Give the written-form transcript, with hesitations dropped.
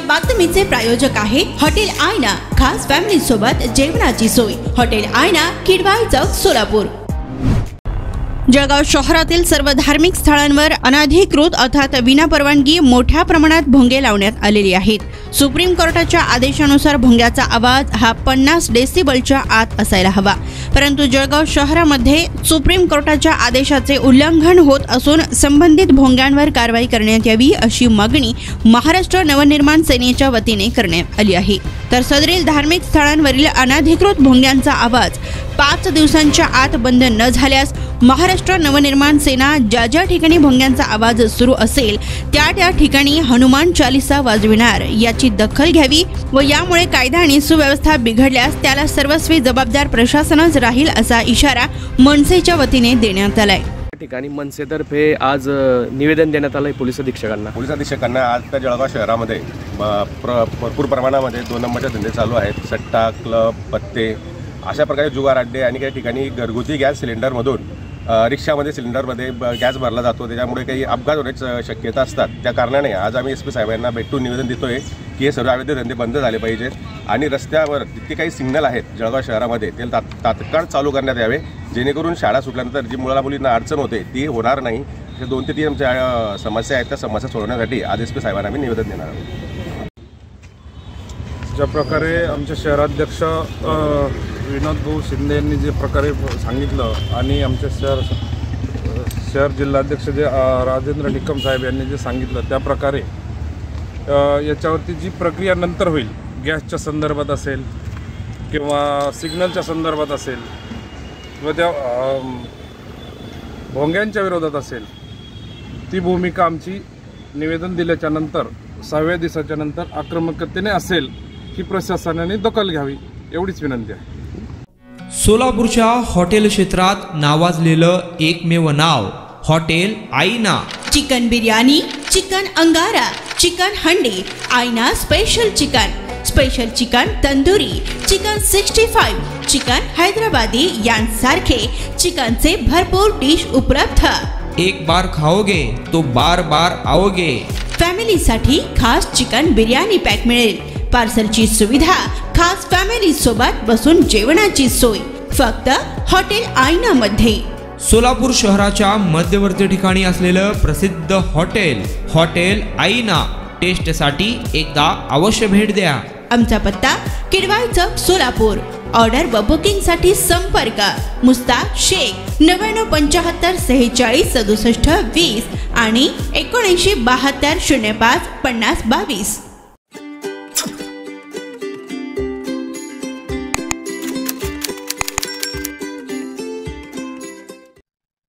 बातमीचे प्रायोजक आहे हॉटेल आयना। खास फॅमिली सोबत जेवणाची सोय। हॉटेल आयना, किडवाई चौक, सोलापूर। जळगाव शहरातील सर्व धार्मिक स्थळांवर अनधिकृत अर्थात विना परवानगी मोठ्या प्रमाणात भोंगे लावण्यात आलेले आहेत। सुप्रीम कोर्टाच्या आदेशानुसार भोंग्याचा आवाज हा 50 डेसिबलच्या आत असायला हवा, परंतु जळगाव शहरामध्ये सुप्रीम कोर्टाच्या आदेशाचे उल्लंघन होत असून संबंधित भोंग्यांवर कारवाई करण्यात यावी अशी मागणी महाराष्ट्र नवनिर्माण सेनेच्या वतीने करण्यात आली आहे। तर सदरील धार्मिक स्थळांवरील अनधिकृत भोंग्यांचा आवाज 5 दिवसांच्या आत बंद न झाल्यास महाराष्ट्र नवनिर्माण सेना ज्या ठिकाणी भोंग्यांचा आवाज सुरू असेल त्या ठिकाणी हनुमान चालीसा वाजविणार याची दखल घ्यावी व यामुळे कायदा आणि सुव्यवस्था बिघडल्यास त्याला सर्वस्वी जबाबदार प्रशासनच राहील असा इशारा मनसेच्या वतीने देण्यात आलाय। ठिकाणी मनसेतर्फे आज निवेदन देण्यात आलंय पोलीस अधीक्षकांना। आज त्या जळगाव शहरामध्ये भरपूर प्रमाणामध्ये 2 नंबरचे धंदे चालू आहेत। सट्टा, क्लब, पत्ते अशा प्रकारे जुगार अड्डे आणि काही ठिकाणी घरगुती गॅस सिलेंडरमधून रिक्षामध्ये सिलेंडरमध्ये गॅस भरला जातो, त्याच्यामुळे काही अपघात होण्याची शक्यता असतात। त्या कारणाने आज आम्ही SP साहेबांना भेटून निवेदन देतोय की हे सर्व अवैध धंदे बंद झाले पाहिजेत आणि रस्त्यावर जितके काही सिग्नल आहेत जळगाव शहरामध्ये ते तात्काळ चालू करण्यात यावे, जेणेकरून शाळा सुटल्यानंतर जी मुलामुलींना अडचण होते ती होणार नाही। अशा 2 ते 3 आमच्या समस्या आहेत, त्या समस्या सोडवण्यासाठी आज SP साहेबांना आम्ही निवेदन देणार आहोत। ज्या प्रकारे आमचे शहराध्यक्ष विनोद भाऊ शिंदे यांनी जे प्रकारे सांगितलं आणि आमचे शहर जिल्हाध्यक्ष जे राजेंद्र निकम साहेब यांनी जे सांगितलं त्या प्रकारे याच्यावरती जी प्रक्रिया नंतर होईल, गॅसच्या संदर्भात असेल किंवा सिग्नलच्या संदर्भात असेल किंवा त्या भोंग्यांच्या विरोधात असेल, ती भूमिका आमची निवेदन दिल्याच्या नंतर 6व्या दिवसाच्या नंतर आक्रमकतेने असेल की प्रशासनाने दखल घ्यावी एवढीच विनंती आहे। सोलापूरच्या हॉटेल क्षेत्रात नावाजलेलं एकमेव नाव हॉटेल आईना। चिकन बिर्याणी, चिकन अंगारा, चिकन हंडी, आईना special chicken tandoori, chicken 65, chicken Hyderabadi यांसारखे चिकनचे भरपूर डिश उपलब्ध। एक बार खाओगे तो बार बार आओगे। फॅमिलीसाठी खास चिकन बिर्याणी पॅक मिळेल। पार्सलची सुविधा, खास फॅमिली सोबत बसून जेवणाची सोय फक्त हॉटेल आईना मध्ये। सोलापूर शहराच्या मध्यवर्ती ठिकाणी असलेलं प्रसिद्ध हॉटेल आईना टेस्टसाठी एकदा अवश्य भेट द्या। आमचा पत्ता किडवाई चौक, सोलापूर। ऑर्डर व बुकिंग साठी संपर्क मुस्ताक शेख 99 75 46 67 20 आणि 79 72 05 50 22।